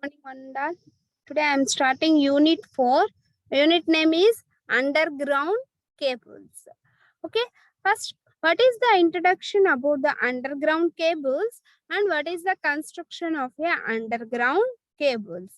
Morning, Mandal. Today I am starting Unit 4. Unit name is Underground Cables. Okay, first, what is the introduction about the underground cables and what is the construction of a underground cables?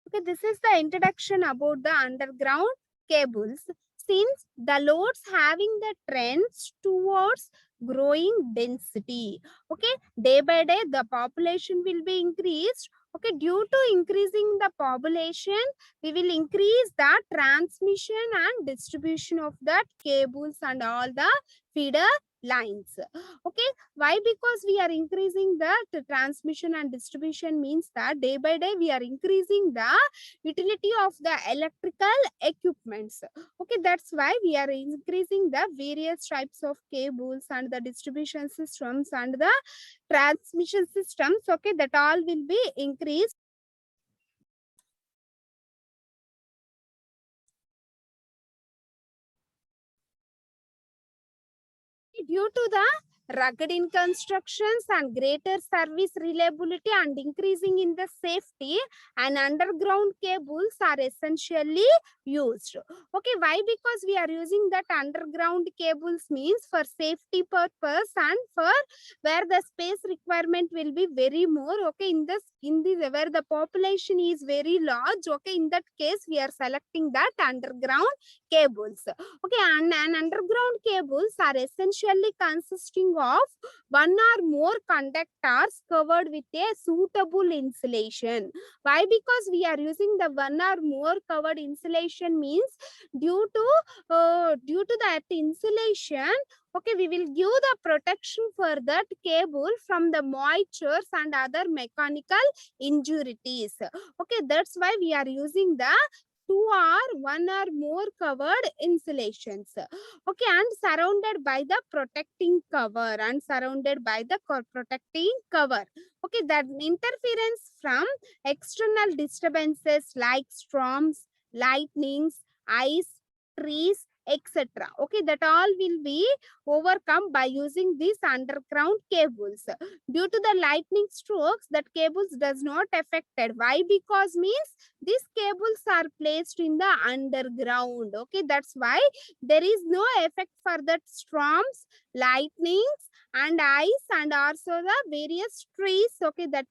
Okay, this is the introduction about the underground cables. Since the loads having the trends towards growing density, okay, day by day the population will be increased. Okay, due to increasing the population, we will increase the transmission and distribution of that cables and all the feeder lines. Okay, why? Because we are increasing the transmission and distribution means that day by day we are increasing the utility of the electrical equipments. Okay, that's why we are increasing the various types of cables and the distribution systems and the transmission systems. Okay, that all will be increased due to the rugged in constructions and greater service reliability and increasing in the safety, and underground cables are essentially used. Okay, why? Because we are using that underground cables means for safety purpose and for where the space requirement will be very more. Okay, in this where the population is very large. Okay, in that case we are selecting that underground cables. Okay, and underground cables are essentially consisting of one or more conductors covered with a suitable insulation. Why? Because we are using the one or more covered insulation means due to that insulation, okay, we will give the protection for that cable from the moistures and other mechanical injuries. Okay, that's why we are using the two or one or more covered insulations. Okay, and surrounded by the protecting cover protecting cover. Okay, that interference from external disturbances like storms, lightnings, ice, trees, etc. Okay, that all will be overcome by using these underground cables. Due to the lightning strokes, that cables does not affected. Why? Because means these cables are placed in the underground. Okay, that's why there is no effect for that storms, lightnings, and ice, and also the various trees. Okay, the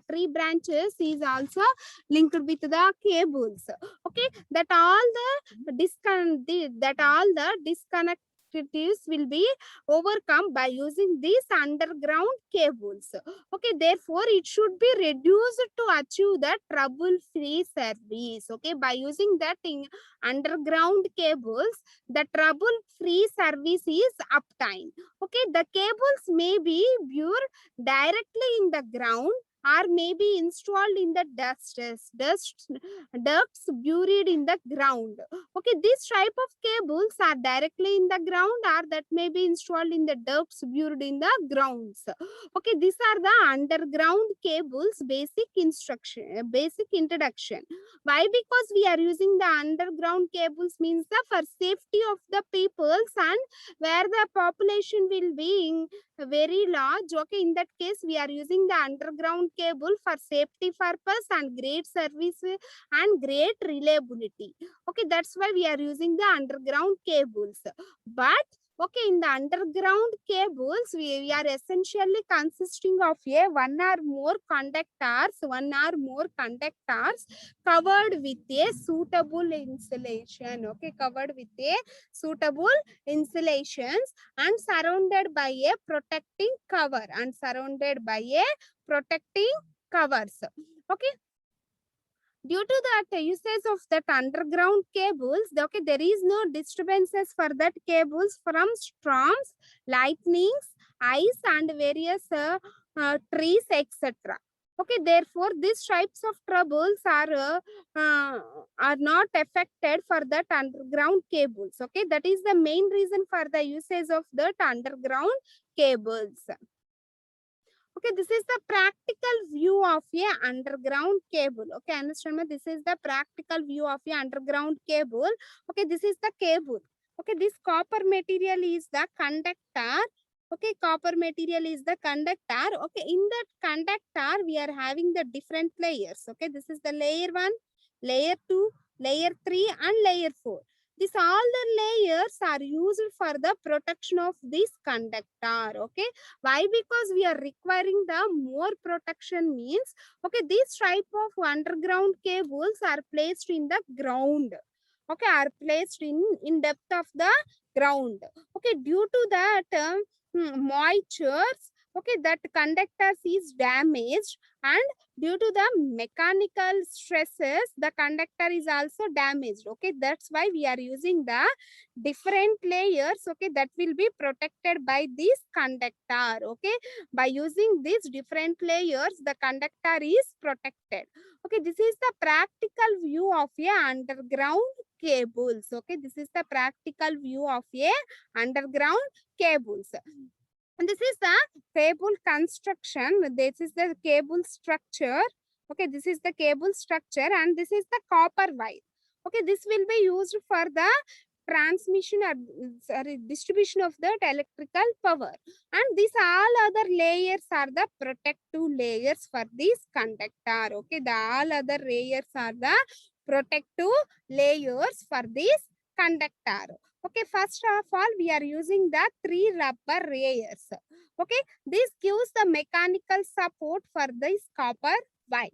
tree branches is also linked with the cables. Okay, that all the disconnectivities will be overcome by using these underground cables. Okay, therefore it should be reduced to achieve the trouble free service. Okay, by using that in underground cables, the trouble free service is uptime. Okay, the cables may be viewed directly in the ground or may be installed in the ducts buried in the ground. Okay, this type of cables are directly in the ground or that may be installed in the ducts buried in the grounds. Okay, these are the underground cables basic introduction. Why? Because we are using the underground cables means the for safety of the peoples and where the population will be in very large. Okay, in that case we are using the underground cable for safety purpose and great service and great reliability. Okay, that's why we are using the underground cables. But okay, in the underground cables, we are essentially consisting of one or more conductors covered with a suitable insulation. Okay, covered with a suitable insulations and surrounded by a protecting cover covers. Okay, due to that usage of that underground cables, okay, there is no disturbances for that cables from storms, lightnings, ice, and various trees, etc. Okay, therefore these types of troubles are not affected for that underground cables. Okay, that is the main reason for the usage of that underground cables. Okay, this is the practical view of a underground cable. Okay, understand me? This is the practical view of a underground cable. Okay, this is the cable. Okay, this copper material is the conductor Okay, copper material is the conductor. Okay, in that conductor we are having the different layers. Okay, this is the layer 1, layer 2, layer 3 and layer 4. These all the layers are used for the protection of this conductor. Okay, why? Because we are requiring the more protection means, okay, these type of underground cables are placed in the ground. Okay, are placed in depth of the ground. Okay, due to that moistures, okay, that conductors is damaged, and due to the mechanical stresses the conductor is also damaged. Okay, that's why we are using the different layers, okay, that will be protected by this conductor. Okay, by using these different layers the conductor is protected. Okay, this is the practical view of a underground cables. Okay, this is the practical view of a underground cables. And this is the cable construction. This is the cable structure. Okay, this is the cable structure, and this is the copper wire. Okay, this will be used for the transmission or sorry, distribution of that electrical power. And these all other layers are the protective layers for this conductor. Okay, the all other layers are the protective layers for this conductor. Okay, first of all, we are using the 3 rubber layers. Okay, this gives the mechanical support for this copper wire.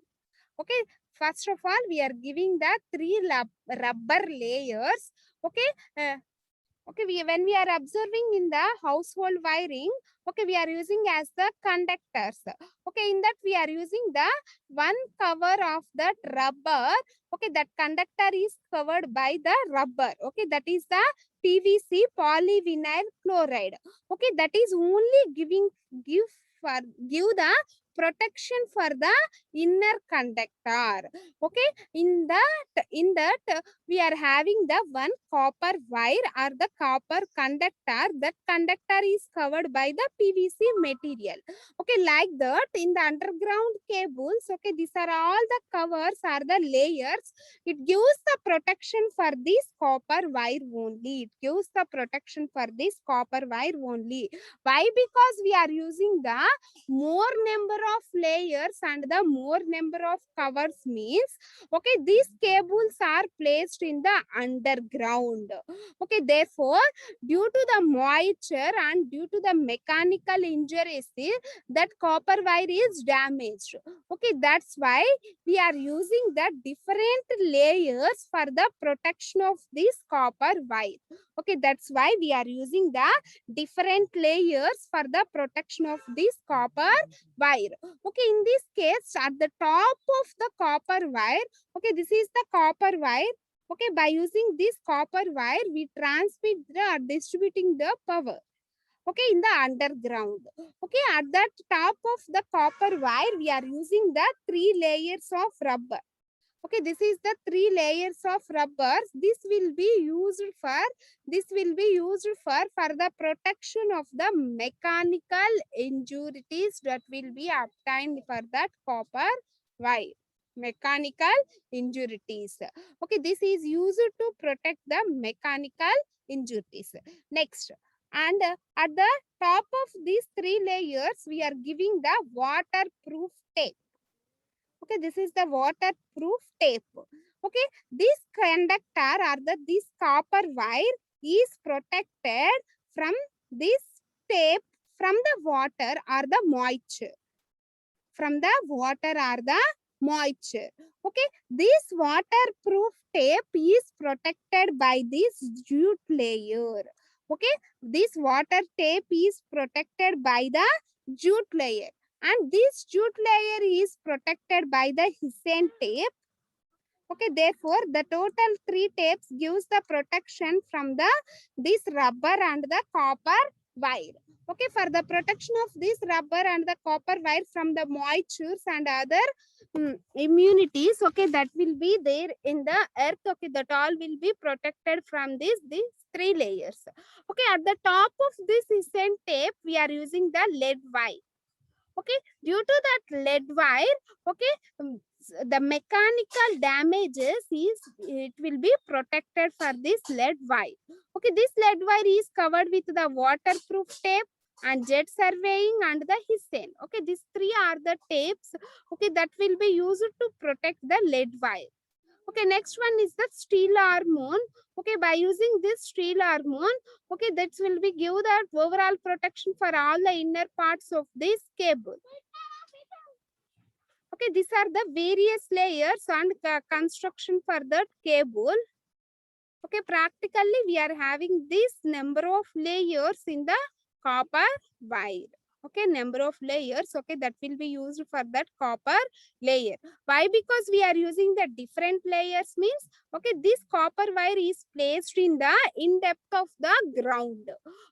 Okay, first of all, we are giving the 3 rubber layers. Okay, okay, when we are observing in the household wiring, okay, we are using as the conductors. Okay, in that we are using the one cover of that rubber. Okay, that conductor is covered by the rubber. Okay, that is the PVC, polyvinyl chloride. Okay, that is only give the protection for the inner conductor. Okay, in that we are having the one copper wire or the copper conductor. That conductor is covered by the PVC material. Okay, like that in the underground cables, okay, these are all the covers are the layers. It gives the protection for this copper wire only. It gives the protection for this copper wire only. Why? Because we are using the more number of layers and the more number of covers means, okay, these cables are placed in the underground. Okay, therefore due to the moisture and due to the mechanical injuries, that copper wire is damaged. Okay, that's why we are using the different layers for the protection of this copper wire. Okay, that's why we are using the different layers for the protection of this copper wire. Okay, in this case at the top of the copper wire, okay, this is the copper wire. Okay, by using this copper wire we transmit the distributing the power. Okay, in the underground. Okay, at that top of the copper wire we are using the 3 layers of rubber. Okay, this is the 3 layers of rubbers. This will be used for the protection of the mechanical injuries that will be obtained for that copper wire. Mechanical injuries. Okay, this is used to protect the mechanical injuries. Next, and at the top of these 3 layers we are giving the waterproof tape. Okay, this is the waterproof tape. Okay, this conductor or this copper wire is protected from this tape from the water or the moisture. From the water or the moisture. Okay, this waterproof tape is protected by this jute layer. Okay, this water tape is protected by the jute layer, and this jute layer is protected by the hissane tape. Okay, therefore the total 3 tapes gives the protection from the this rubber and the copper wire. Okay, for the protection of this rubber and the copper wire from the moistures and other immunities, okay, that will be there in the earth. Okay, that all will be protected from these 3 layers. Okay, at the top of this hissane tape we are using the lead wire. Okay, due to that lead wire, okay, the mechanical damages is, it will be protected for this lead wire. Okay, this lead wire is covered with the waterproof tape. and jet surveying and the Hissane. Okay, these three are the tapes, okay, that will be used to protect the lead wire. Okay, next one is the steel armon. Okay, by using this steel armon, okay, that will be give that overall protection for all the inner parts of this cable. Okay, these are the various layers and construction for that cable. Okay, practically we are having this number of layers in the copper wire. Okay, number of layers, okay, that will be used for that copper layer. Why? Because we are using the different layers means, okay, this copper wire is placed in the in depth of the ground.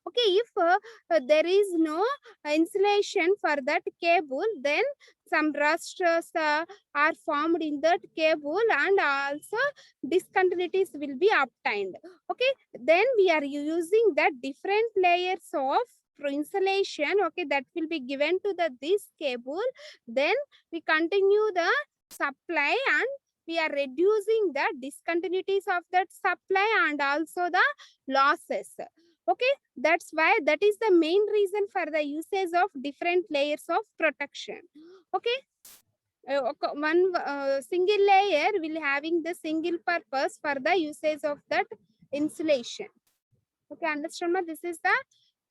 Okay, if there is no insulation for that cable, then some rust are formed in that cable and also discontinuities will be obtained. Okay, then we are using the different layers of insulation, okay, that will be given to the this cable. Then we continue the supply and we are reducing the discontinuities of that supply and also the losses. Okay, that's why that is the main reason for the usage of different layers of protection. Okay, one single layer will having the single purpose for the usage of that insulation. Okay, understand ma? This is the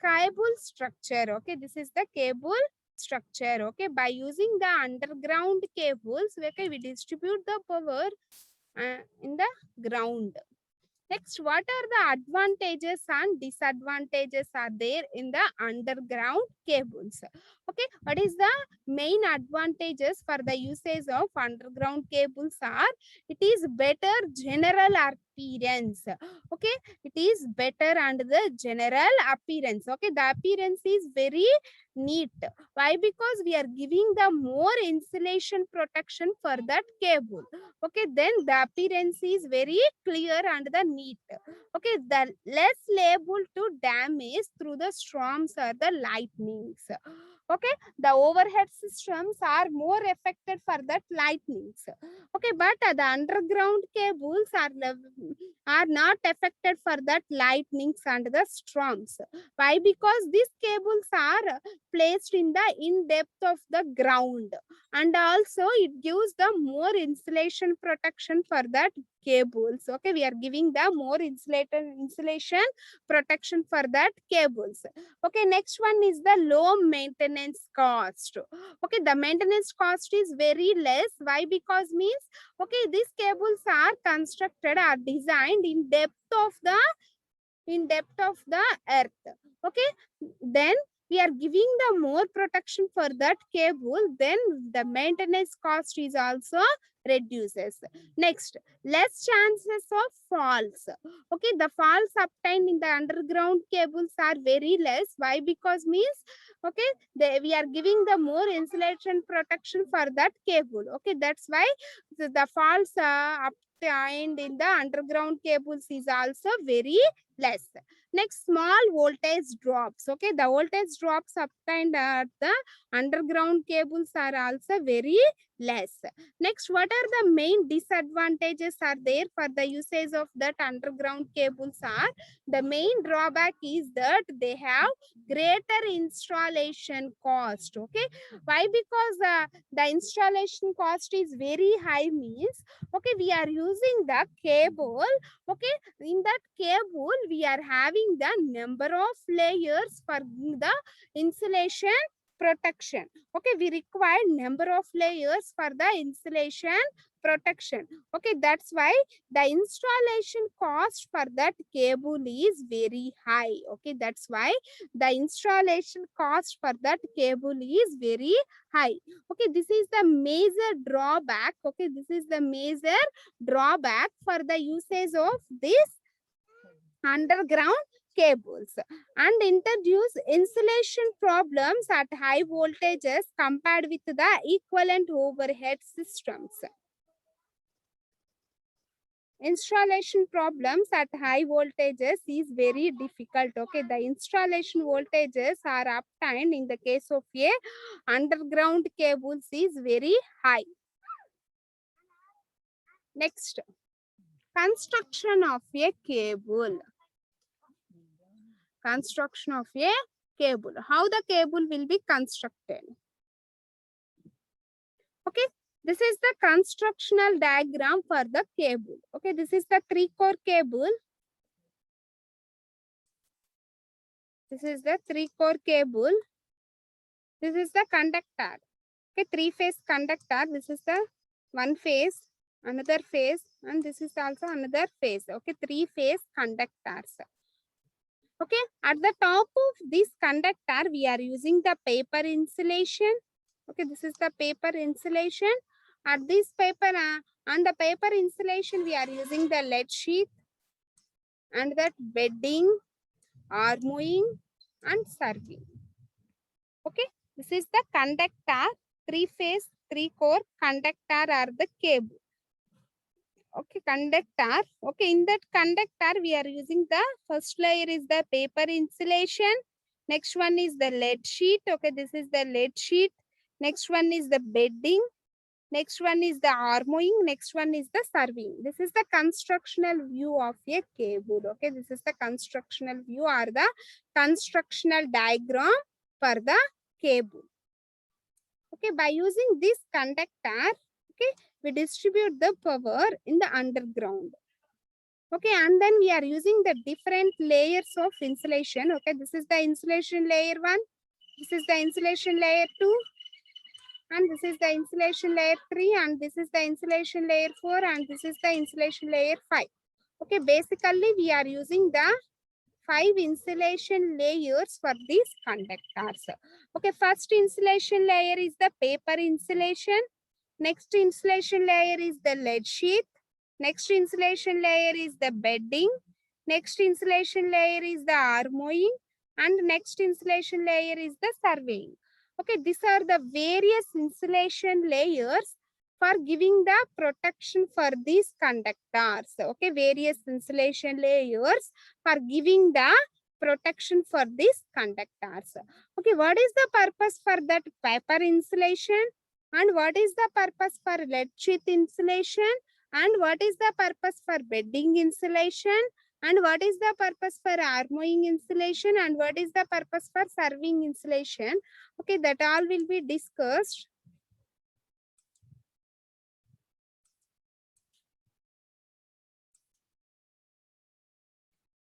cable structure. Okay, this is the cable structure. Okay, by using the underground cables, okay, we distribute the power in the ground. Next, what are the advantages and disadvantages are there in the underground cables? Okay, what is the main advantages for the usage of underground cables are? It is better general appearance. Okay, it is better and the general appearance. Okay, the appearance is very neat. Why? Because we are giving the more insulation protection for that cable. Okay, then the appearance is very clear and the neat. Okay, the less liable to damage through the storms or the lightnings. Okay, the overhead systems are more affected for that lightnings. Okay, but the underground cables are not affected for that lightnings and the storms. Why? Because these cables are placed in the in depth of the ground, and also it gives the more insulation protection for that cables. Okay, we are giving the more insulation protection for that cables. Okay, next one is the low maintenance cost. Okay, the maintenance cost is very less. Why? Because means, okay, these cables are constructed or designed in depth of the earth. Okay, then we are giving the more protection for that cable, then the maintenance cost is also reduces. Next, less chances of falls. Okay, the falls obtained in the underground cables are very less. Why? Because means, okay, we are giving the more insulation protection for that cable. Okay, that's why the falls obtained in the underground cables is also very less. Next, small voltage drops. Okay, the voltage drops obtained at the underground cables are also very less. Next, what are the main disadvantages are there for the usage of that underground cables are? The main drawback is that they have greater installation cost. Okay, why? Because the installation cost is very high means, okay, we are using the cable. Okay, in that cable we are having the number of layers for the insulation protection. Okay, we require number of layers for the insulation protection. Okay, that's why the installation cost for that cable is very high. Okay, that's why the installation cost for that cable is very high. Okay, this is the major drawback. Okay, this is the major drawback for the usage of this underground cables, and introduce insulation problems at high voltages compared with the equivalent overhead systems. Installation problems at high voltages is very difficult. Okay, the installation voltages are obtained in the case of a underground cables is very high. Next, construction of a cable. Construction of a cable. How the cable will be constructed? Okay, this is the constructional diagram for the cable. Okay, this is the 3-core cable. This is the 3-core cable. This is the conductor. Okay, 3-phase conductor. This is the one phase, another phase, and this is also another phase. Okay, 3-phase conductors. Okay, at the top of this conductor, we are using the paper insulation. Okay, this is the paper insulation. At this paper, on the paper insulation, we are using the lead sheath and that bedding, armouring, and serving. Okay, this is the conductor, 3-phase, 3-core conductor or the cable. Okay, conductor. Okay, in that conductor, we are using the first layer is the paper insulation. Next one is the lead sheet. Okay, this is the lead sheet. Next one is the bedding. Next one is the armouring. Next one is the serving. This is the constructional view of a cable. Okay, this is the constructional view or the constructional diagram for the cable. Okay, by using this conductor, okay, we distribute the power in the underground. Okay, and then we are using the different layers of insulation. Okay, this is the insulation layer 1. This is the insulation layer 2. And this is the insulation layer 3. And this is the insulation layer 4. And this is the insulation layer 5. Okay, basically we are using the 5 insulation layers for these conductors. Okay, first insulation layer is the paper insulation. Next insulation layer is the lead sheath. Next insulation layer is the bedding. Next insulation layer is the armouring. And next insulation layer is the surveying. Okay, these are the various insulation layers for giving the protection for these conductors. Okay, various insulation layers for giving the protection for these conductors. Okay, what is the purpose for that paper insulation? And what is the purpose for lead sheath insulation? And what is the purpose for bedding insulation? And what is the purpose for armouring insulation? And what is the purpose for serving insulation? Okay, that all will be discussed.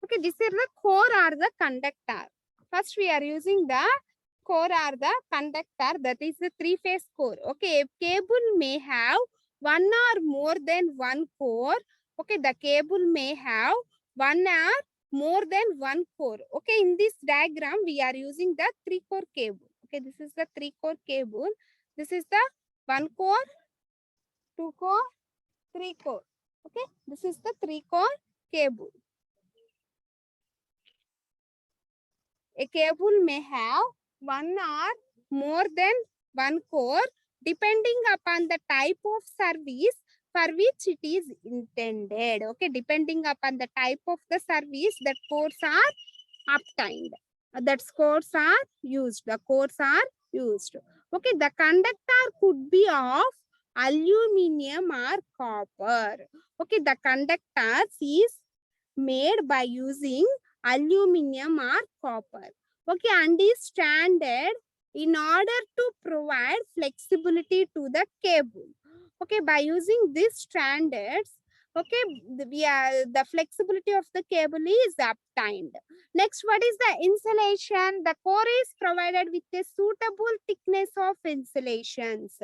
Okay, this is the core or the conductor. First, we are using the core or the conductor, that is the 3-phase core. Okay, a cable may have one or more than one core. Okay, the cable may have one or more than one core. Okay, in this diagram, we are using the 3-core cable. Okay, this is the 3-core cable. This is the 1 core, 2 core, 3 core. Okay, this is the 3-core cable. A cable may have one or more than one core depending upon the type of service for which it is intended. Okay, depending upon the type of the service, that cores are obtained. That cores are used. The cores are used. Okay, the conductor could be of aluminum or copper. Okay, the conductor is made by using aluminum or copper. Okay, and is standard in order to provide flexibility to the cable. Okay, by using these standards, okay, the flexibility of the cable is obtained. Next, what is the insulation? The core is provided with a suitable thickness of insulations.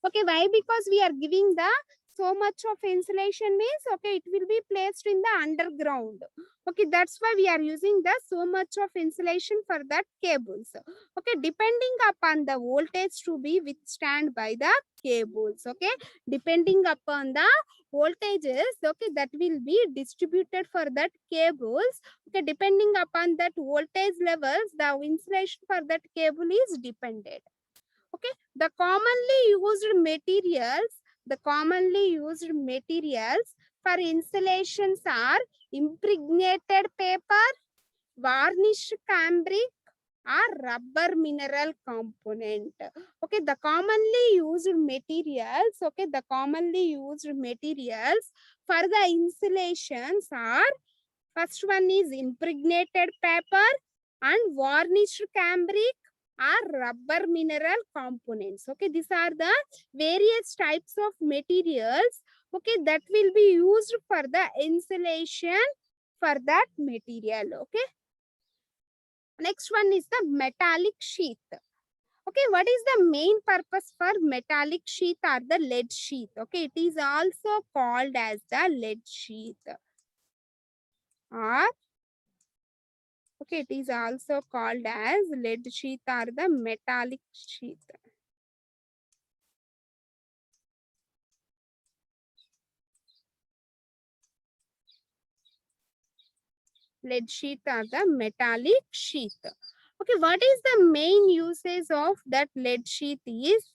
Okay, why? Because we are giving the so much of insulation means, okay, it will be placed in the underground. Okay, that's why we are using the so much of insulation for that cables. Okay, depending upon the voltage to be withstand by the cables. Okay, depending upon the voltages, okay, that will be distributed for that cables. Okay, depending upon that voltage levels, the insulation for that cable is dependent. Okay, the commonly used materials for insulations are impregnated paper, varnished cambric, or rubber mineral component. Okay, the commonly used materials, okay, the commonly used materials for the insulations are, first one is impregnated paper, and varnished cambric are rubber mineral components. Okay, these are the various types of materials, okay, that will be used for the insulation for that material. Okay, next one is the metallic sheath. Okay, what is the main purpose for metallic sheath or the lead sheath? Okay, it is also called as the lead sheath, or okay, it is also called as lead sheath or the metallic sheath. Lead sheath or the metallic sheath. Okay, what is the main usage of that lead sheath is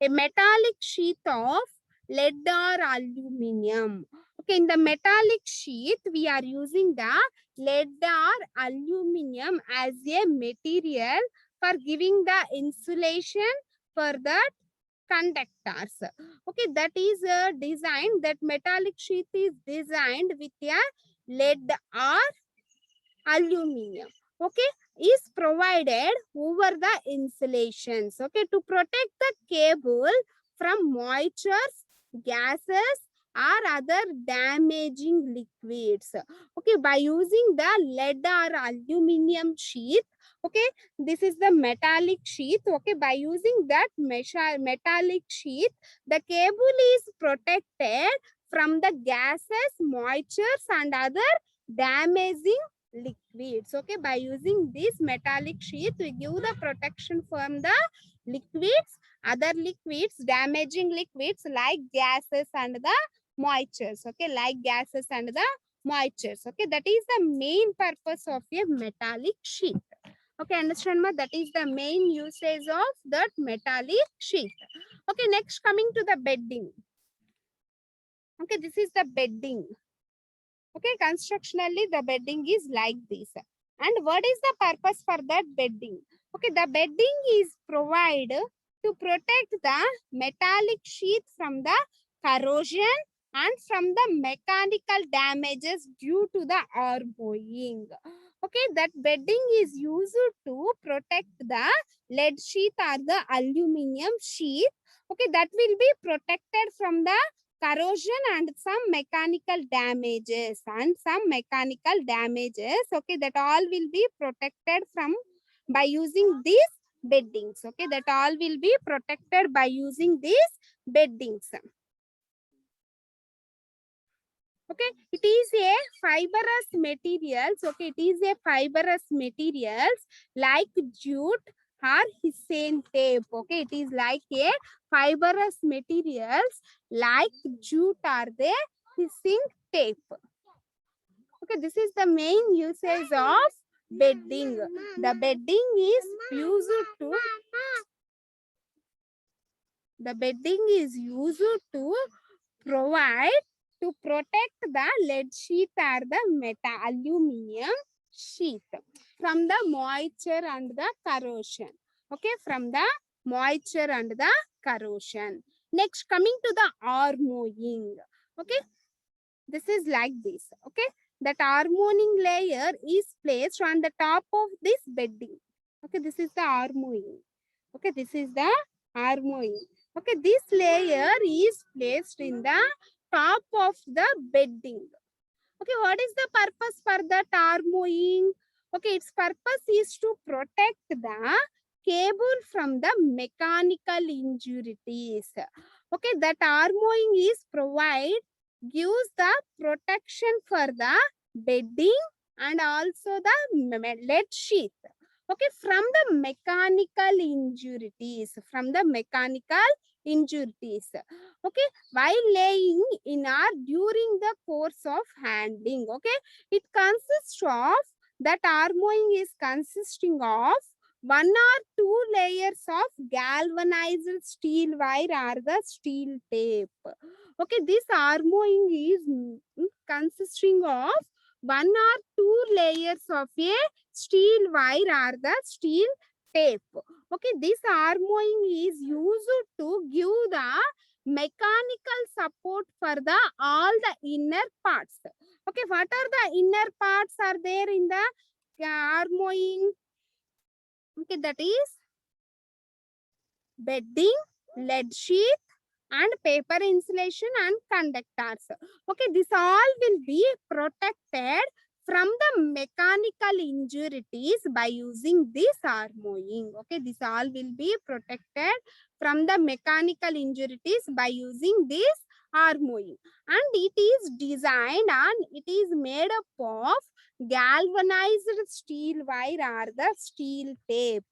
a metallic sheath of lead or aluminum. Okay, in the metallic sheath, we are using the lead or aluminum as a material for giving the insulation for the conductors. Okay, that is a design, that metallic sheath is designed with a lead or aluminum. Okay, is provided over the insulations. Okay, to protect the cable from moistures, gases, or other damaging liquids. Okay, by using the lead or aluminum sheath, okay, this is the metallic sheath. Okay, by using that metallic sheath, the cable is protected from the gases, moistures, and other damaging liquids. Okay, by using this metallic sheath, we give the protection from the liquids, other liquids, damaging liquids like gases and the moistures. Okay, like gases and the moistures. Okay, that is the main purpose of a metallic sheath. Okay, understand ma? That is the main usage of that metallic sheath. Okay, next coming to the bedding. Okay, this is the bedding. Okay, constructionally the bedding is like this. And what is the purpose for that bedding? Okay, the bedding is provided to protect the metallic sheath from the corrosion and from the mechanical damages due to the armoring. Okay, that bedding is used to protect the lead sheath or the aluminum sheath. Okay, that will be protected from the corrosion and some mechanical damages okay, that all will be protected from by using these beddings. Okay, that all will be protected by using these beddings. Okay, it is a fibrous materials. Okay, it is a fibrous materials like jute or hessian tape. Okay, it is like a fibrous materials like jute or the hessian tape. Okay, this is the main usage of bedding. The bedding is used to provide to protect the lead sheath or the aluminum sheath from the moisture and the corrosion. Okay, from the moisture and the corrosion. Next, coming to the armoring. Okay, this is like this. Okay, that armoring layer is placed on the top of this bedding. Okay, this is the armoring. Okay, this is the armoring. Okay, this layer is placed in the top of the bedding. Okay, what is the purpose for that armoring? Okay, its purpose is to protect the cable from the mechanical injuries. Okay, that armoring is gives the protection for the bedding and also the lead sheath. Okay, from the mechanical injuries. Okay, while laying in or during the course of handling. Okay, it consists of that armoring is consisting of one or two layers of galvanized steel wire or the steel tape. Okay, this armoring is consisting of one or two layers of a steel wire or the steel tape. Okay, this armoring is used to give the mechanical support for the all the inner parts. Okay, what are the inner parts are there in the armoring. Okay, that is bedding, lead sheet, and paper insulation and conductors. Okay, this all will be protected from the mechanical injuries by using this armoring. Okay, this all will be protected from the mechanical injuries by using this armoring. And it is designed and it is made up of galvanized steel wire or the steel tape.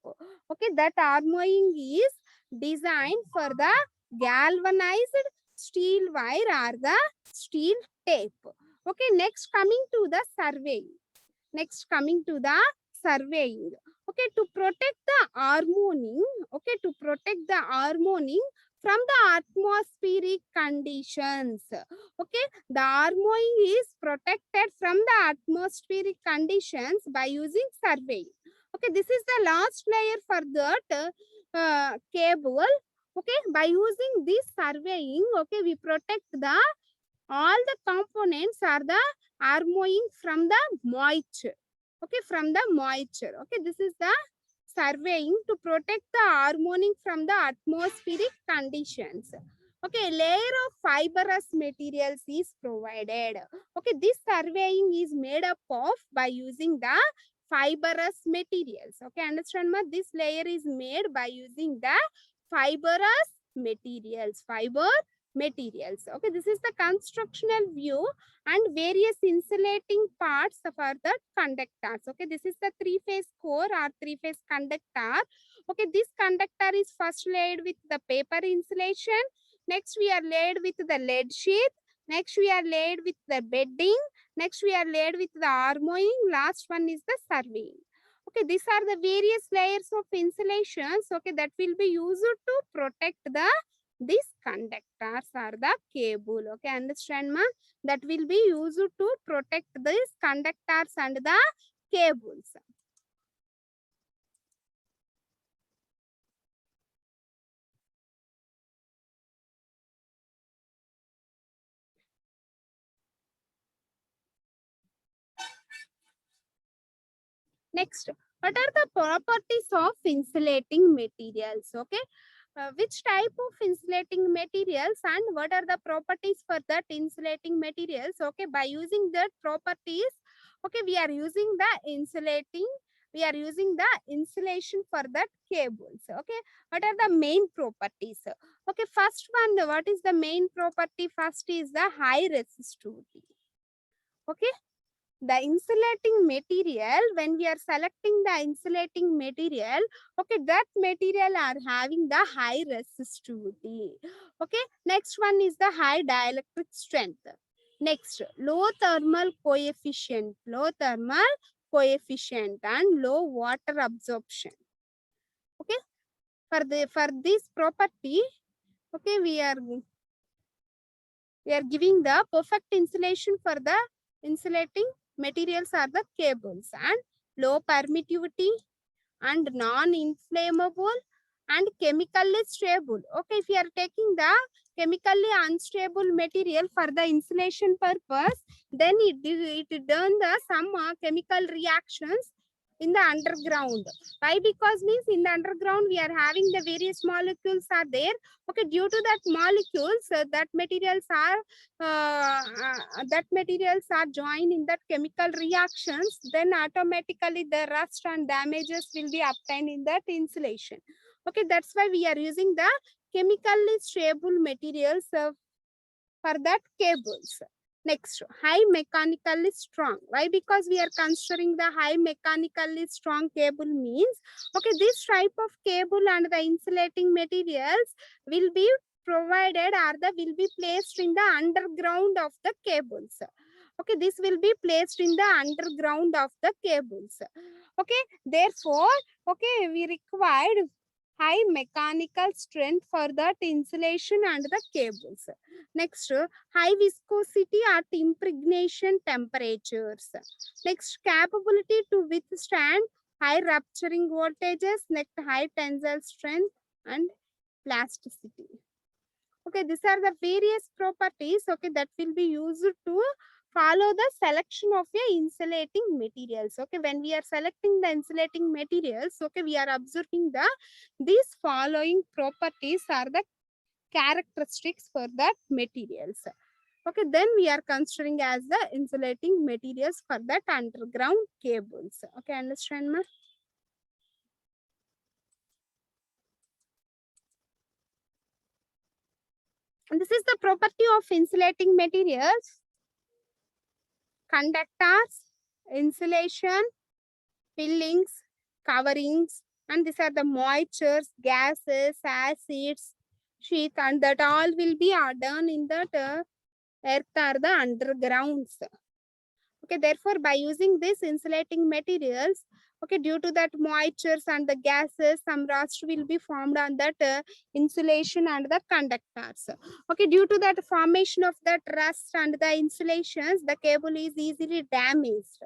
Okay, that armoring is designed for the galvanized steel wire or the steel tape. Okay, next coming to the surveying. Next coming to the surveying. Okay, to protect the harmony, okay, to protect the harmony from the atmospheric conditions. Okay, the harmony is protected from the atmospheric conditions by using surveying. Okay, this is the last layer for that cable. Okay, by using this surveying, okay, we protect the all the components are the armoring from the moisture. Okay, from the moisture. Okay, this is the surveying to protect the armoring from the atmospheric conditions. Okay, layer of fibrous materials is provided. Okay, this surveying is made up of by using the fibrous materials. Okay, understand ma? This layer is made by using the fibrous materials. Fiber materials. Okay, this is the constructional view and various insulating parts for the conductors. Okay, this is the three-phase core or three-phase conductor. Okay, this conductor is first laid with the paper insulation. Next, we are laid with the lead sheath. Next, we are laid with the bedding. Next, we are laid with the armoring. Last one is the surveying. Okay, these are the various layers of insulations. Okay, that will be used to protect the these conductors or the cable. Okay, understand ma? That will be used to protect these conductors and the cables. Next, what are the properties of insulating materials? Okay, which type of insulating materials and what are the properties for that insulating materials? Okay, by using that properties, okay, we are using the insulating, we are using the insulation for that cables. Okay, what are the main properties? Okay, first one, what is the main property? First is the high resistivity. Okay, the insulating material, when we are selecting the insulating material, okay, that material are having the high resistivity. Okay, next one is the high dielectric strength. Next, low thermal coefficient, low thermal coefficient and low water absorption. Okay, for this property, okay, we are giving the perfect insulation for the insulating materials are the cables and low permittivity and non-inflammable and chemically stable. Okay, if you are taking the chemically unstable material for the insulation purpose, then it done the some chemical reactions in the underground. Why? Because means in the underground we are having the various molecules are there. Okay, due to that molecules, that materials are joined in that chemical reactions, then automatically the rust and damages will be obtained in that insulation. Okay, that's why we are using the chemically stable materials for that cables. Next, high mechanically strong. Why? Because we are considering the high mechanically strong cable means, okay, this type of cable and the insulating materials will be provided or the will be placed in the underground of the cables. Okay, this will be placed in the underground of the cables. Okay, therefore, okay, we required high mechanical strength for that insulation and the cables. Next, high viscosity at impregnation temperatures. Next, capability to withstand high rupturing voltages. Next, high tensile strength and plasticity. Okay, these are the various properties, okay, that will be used to follow the selection of a insulating materials. Okay, when we are selecting the insulating materials, okay, we are observing the these following properties are the characteristics for that materials. Okay, then we are considering as the insulating materials for that underground cables. Okay, understand, ma? And this is the property of insulating materials: conductors, insulation, fillings, coverings, and these are the moistures, gases, acids, sheath, and that all will be done in that earth or the undergrounds. Okay, therefore, by using this insulating materials, okay, due to that moistures and the gases, some rust will be formed on that insulation and the conductors. Okay, due to that formation of that rust and the insulations, the cable is easily damaged.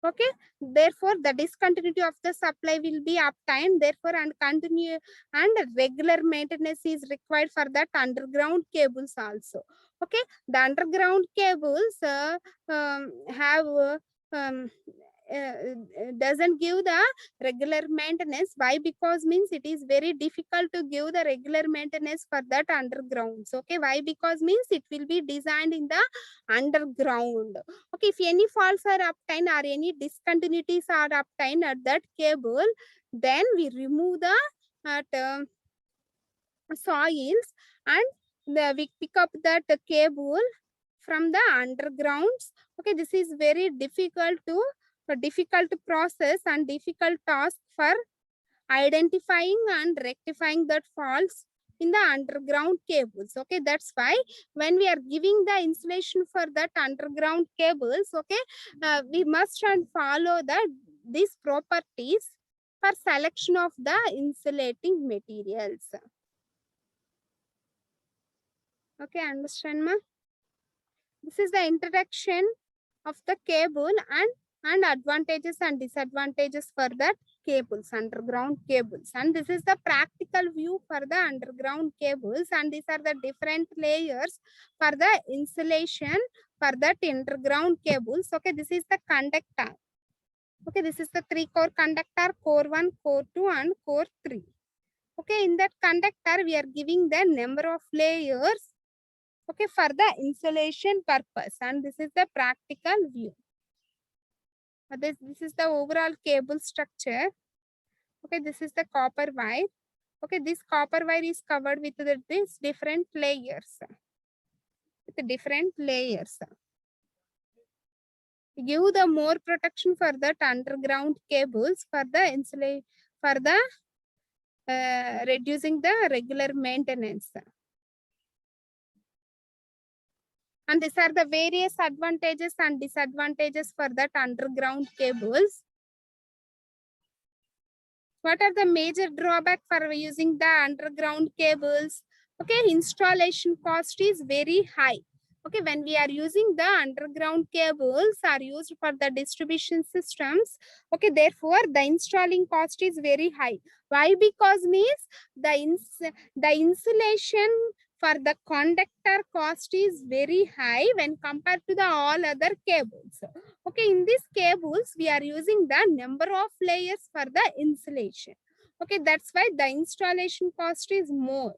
Okay, therefore the discontinuity of the supply will be obtained, therefore, and continue and regular maintenance is required for that underground cables also. Okay, the underground cables have doesn't give the regular maintenance. Why? Because means it is very difficult to give the regular maintenance for that undergrounds. Okay, why? Because means it will be designed in the underground. Okay, if any faults are obtained or any discontinuities are obtained at that cable, then we remove the soils and we pick up that cable from the undergrounds. Okay, this is very difficult to difficult process and difficult task for identifying and rectifying that faults in the underground cables. Okay, that's why when we are giving the insulation for that underground cables, okay, we must follow these properties for selection of the insulating materials. Okay, understand, ma? This is the introduction of the cable and advantages and disadvantages for that cables, underground cables. And this is the practical view for the underground cables, and these are the different layers for the insulation for that underground cables. Okay, this is the conductor. Okay, this is the 3-core conductor: core 1, core 2, and core 3. Okay, in that conductor we are giving the number of layers, okay, for the insulation purpose, and this is the practical view. This is the overall cable structure. Okay, this is the copper wire. Okay, this copper wire is covered with these different layers. With different layers. Give the more protection for that underground cables for the insulation, for the reducing the regular maintenance. And these are the various advantages and disadvantages for that underground cables. What are the major drawbacks for using the underground cables? Okay, installation cost is very high. Okay, when we are using the underground cables are used for the distribution systems, okay, therefore the installing cost is very high. Why? Because means the insulation for the conductor cost is very high when compared to the all other cables. Okay, in these cables we are using the number of layers for the insulation. Okay, that's why the installation cost is more.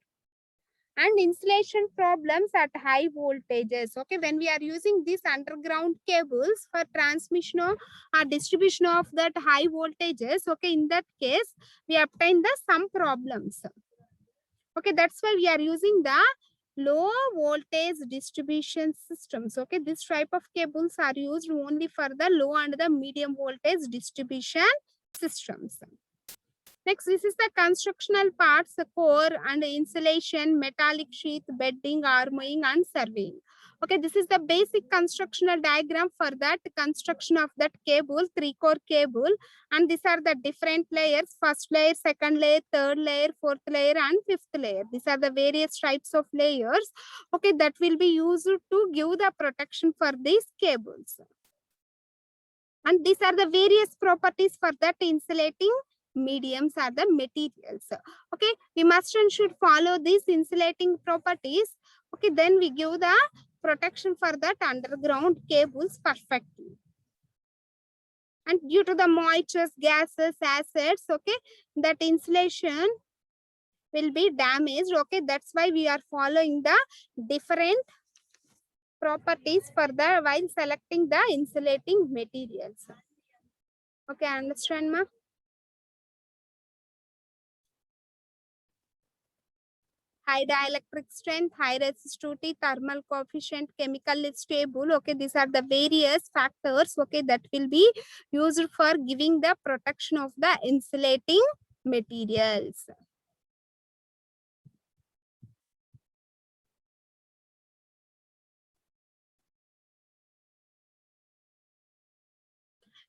And insulation problems at high voltages. Okay, when we are using these underground cables for transmission or distribution of that high voltages, okay, in that case we obtain the some problems. Okay, that's why we are using the low voltage distribution systems. Okay, this type of cables are used only for the low and the medium voltage distribution systems. Next, this is the constructional parts: the core and insulation, metallic sheath, bedding, armoring, and surveying. Okay, this is the basic constructional diagram for that construction of that cable, 3-core cable. And these are the different layers: first layer, second layer, third layer, fourth layer, and fifth layer. These are the various types of layers, okay, that will be used to give the protection for these cables. And these are the various properties for that insulating mediums are the materials. Okay, we must and should follow these insulating properties. Okay, then we give the protection for that underground cables perfectly. And due to the moistures, gases, acids, okay, that insulation will be damaged. Okay, that's why we are following the different properties for the while selecting the insulating materials. Okay, understand, ma? High dielectric strength, high resistivity, thermal coefficient, chemical stable. Okay, these are the various factors, okay, that will be used for giving the protection of the insulating materials.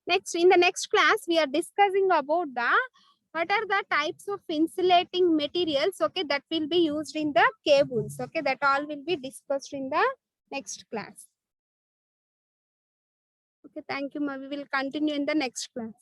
Next, in the next class, we are discussing about the what are the types of insulating materials, okay, that will be used in the cables. Okay, that all will be discussed in the next class. Okay, thank you, ma. We will continue in the next class.